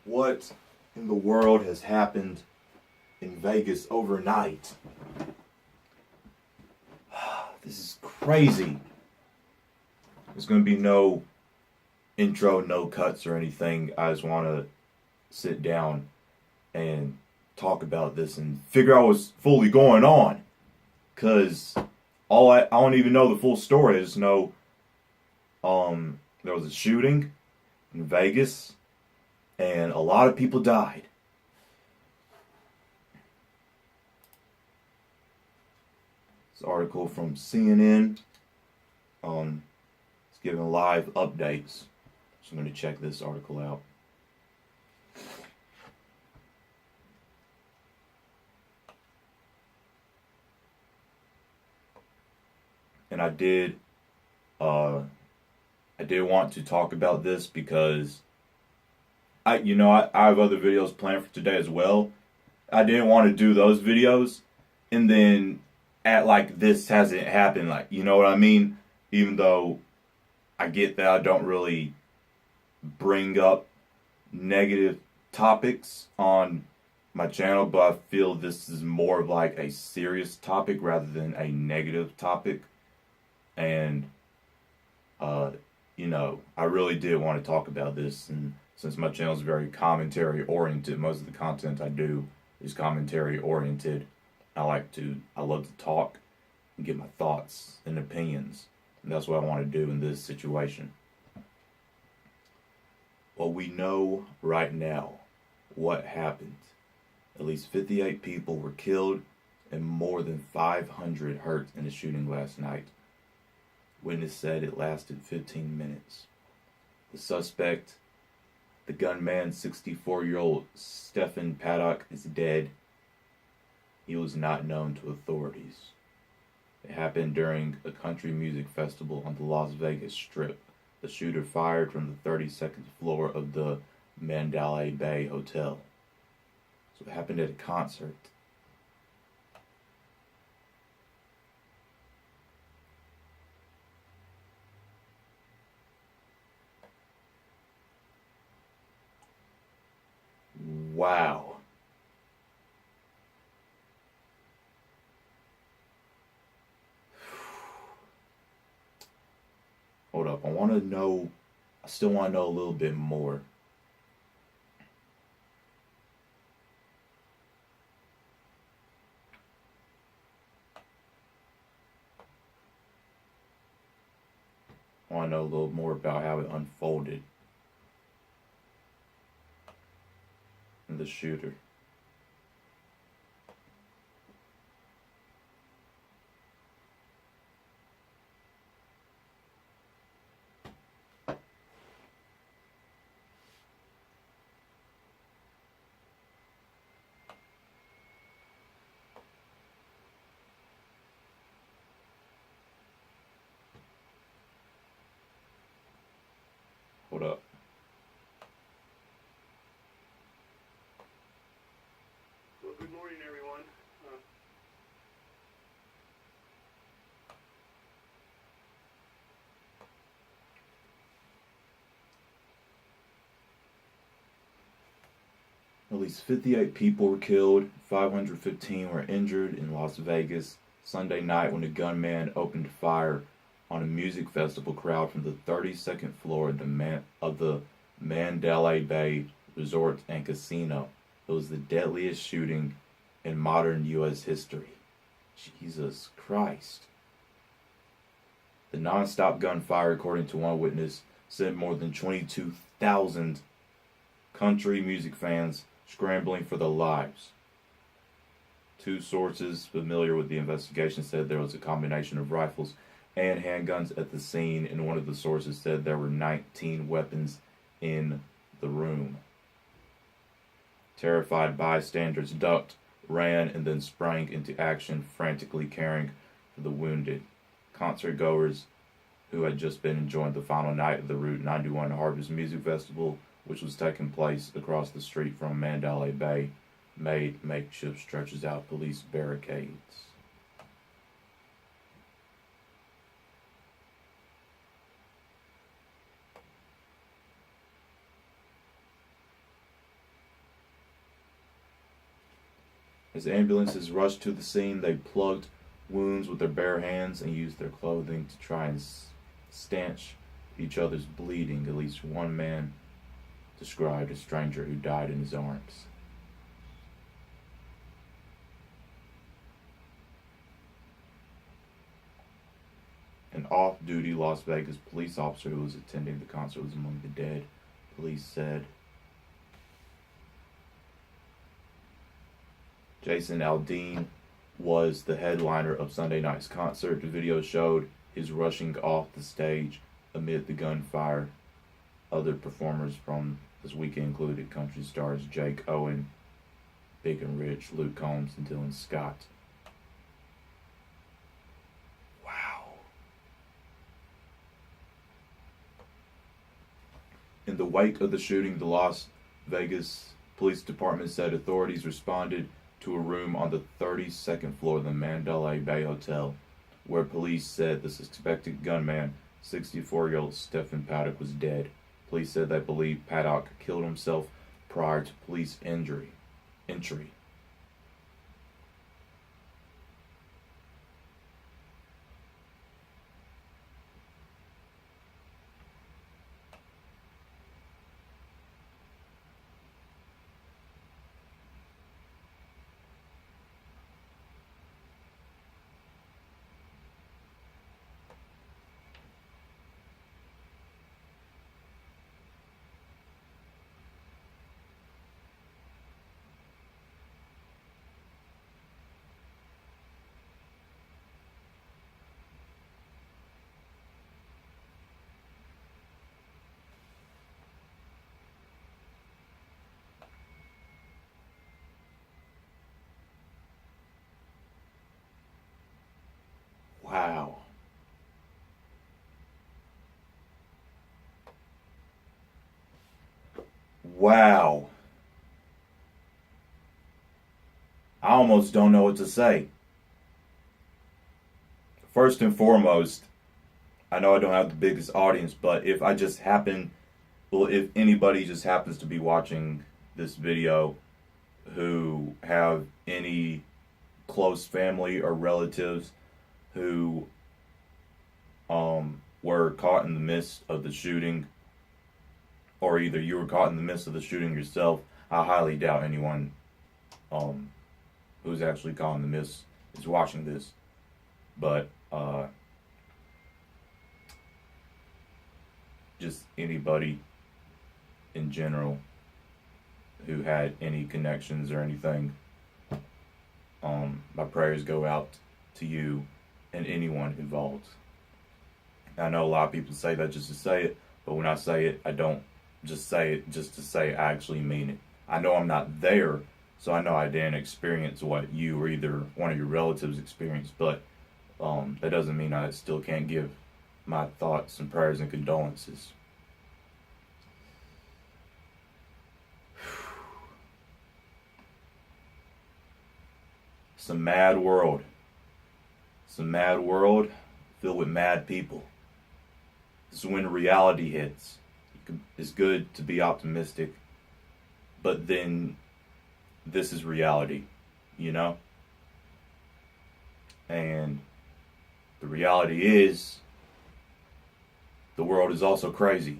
What in the world has happened in Vegas overnight? This is crazy. There's going to be no intro, no cuts or anything. I just want to sit down and talk about this and figure out what's fully going on. Because I don't even know the full story. I just know there was a shooting in Vegas and a lot of people died. This article from CNN. It's giving live updates. So I'm going to check this article out. And I did want to talk about this because I have other videos planned for today as well. I didn't want to do those videos and then act like this hasn't happened, like, you know what I mean? Even though I get that I don't really bring up negative topics on my channel, but I feel this is more of like a serious topic rather than a negative topic. And I really did want to talk about this, and since my channel is very commentary oriented, most of the content I do is commentary oriented. I love to talk and get my thoughts and opinions, and that's what I want to do in this situation. Well, we know right now what happened. At least 58 people were killed and more than 500 hurt in the shooting last night. Witness said it lasted 15 minutes. The suspect, the gunman, 64-year-old Stephen Paddock, is dead. He was not known to authorities. It happened during a country music festival on the Las Vegas Strip. The shooter fired from the 32nd floor of the Mandalay Bay Hotel. So it happened at a concert. Wow. Hold up. I still want to know a little bit more. I want to know a little more about how it unfolded. And the shooter. Hold up. Well, good morning, everyone. At least 58 people were killed, 515 were injured in Las Vegas Sunday night when a gunman opened fire on a music festival crowd from the 32nd floor of the Mandalay Bay Resort and Casino. It was the deadliest shooting in modern U.S. history. Jesus Christ. The non-stop gunfire, according to one witness, sent more than 22,000 country music fans scrambling for their lives. Two sources familiar with the investigation said there was a combination of rifles and handguns at the scene, and one of the sources said there were 19 weapons in the room. Terrified bystanders ducked, ran, and then sprang into action, frantically caring for the wounded. Concert goers who had just been enjoying the final night of the Route 91 Harvest Music Festival, which was taking place across the street from Mandalay Bay, made makeshift stretches out police barricades. As ambulances rushed to the scene, they plugged wounds with their bare hands and used their clothing to try and stanch each other's bleeding. At least one man described a stranger who died in his arms. An off-duty Las Vegas police officer who was attending the concert was among the dead, police said. Jason Aldean was the headliner of Sunday night's concert. The video showed his rushing off the stage amid the gunfire. Other performers from this weekend included country stars Jake Owen, Big and Rich, Luke Combs, and Dylan Scott. Wow. In the wake of the shooting, the Las Vegas Police Department said authorities responded to a room on the 32nd floor of the Mandalay Bay Hotel, where police said the suspected gunman, 64-year-old Stephen Paddock, was dead. Police said they believe Paddock killed himself prior to police entry. Wow. Wow. I almost don't know what to say. First and foremost, I know I don't have the biggest audience, but if anybody just happens to be watching this video who have any close family or relatives who were caught in the midst of the shooting, or either you were caught in the midst of the shooting yourself, I highly doubt anyone who's actually caught in the midst is watching this. But just anybody in general who had any connections or anything, my prayers go out to you and anyone involved. I know a lot of people say that just to say it, but when I say it, I don't just say it just to say I actually mean it. I know I'm not there, so I know I didn't experience what you or either one of your relatives experienced, but that doesn't mean I still can't give my thoughts and prayers and condolences. It's a mad world. It's a mad world filled with mad people. This is when reality hits. It's good to be optimistic, but then this is reality, you know? And the reality is, the world is also crazy.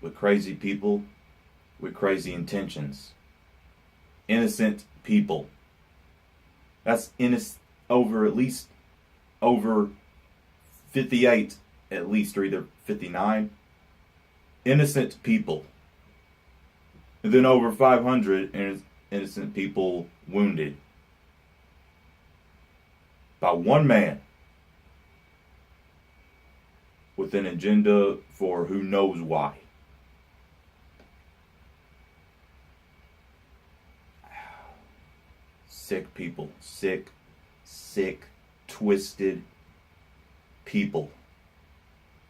With crazy people, with crazy intentions. Innocent people. That's at least over 58, at least, or either 59 innocent people. And then over 500 innocent people wounded by one man with an agenda for who knows why. Sick people. Sick, twisted people.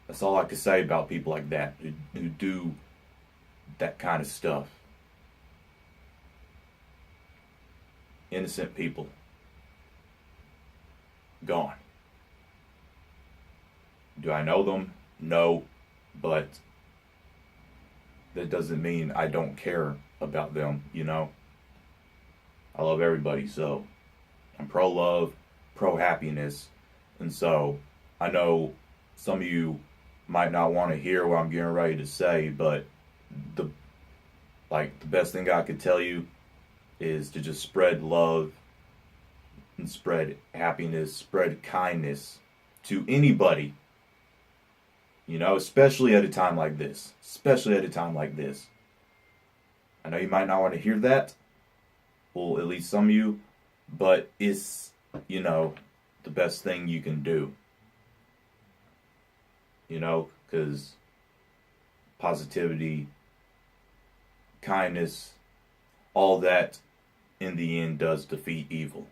That's all I can say about people like that who do that kind of stuff. Innocent people. Gone. Do I know them? No, but that doesn't mean I don't care about them, you know? I love everybody. So I'm pro love, pro happiness. And so I know some of you might not want to hear what I'm getting ready to say, but the the best thing I could tell you is to just spread love and spread happiness, spread kindness to anybody, especially at a time like this. Especially at a time like this. I know you might not want to hear that, well, at least some of you, but it's, the best thing you can do. Because positivity, kindness, all that in the end does defeat evil.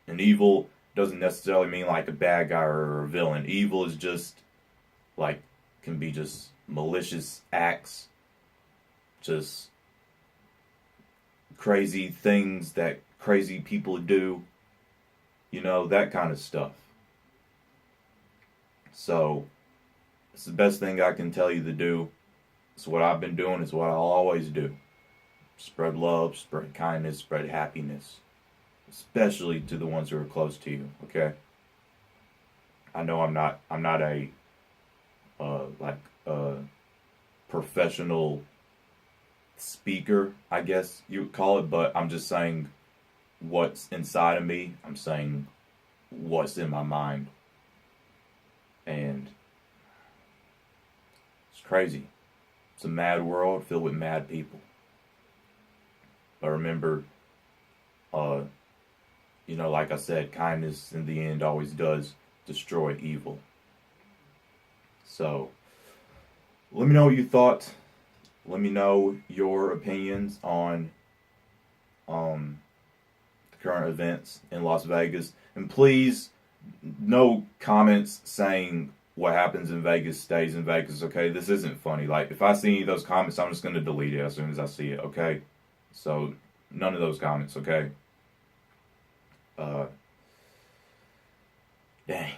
And evil doesn't necessarily mean like a bad guy or a villain. Evil is just can be just malicious acts, just crazy things that crazy people do, that kind of stuff. So it's the best thing I can tell you to do. It's what I've been doing. It's what I'll always do. Spread love, spread kindness, spread happiness. Especially to the ones who are close to you, okay? I know I'm not a professional speaker, I guess you would call it, but I'm just saying what's inside of me. I'm saying what's in my mind. And it's crazy. It's a mad world filled with mad people. But remember, like I said, kindness in the end always does destroy evil. So, let me know what you thought. Let me know your opinions on the current events in Las Vegas. And please, no comments saying what happens in Vegas stays in Vegas, okay? This isn't funny. If I see any of those comments, I'm just going to delete it as soon as I see it, okay? So, none of those comments, okay? Dang.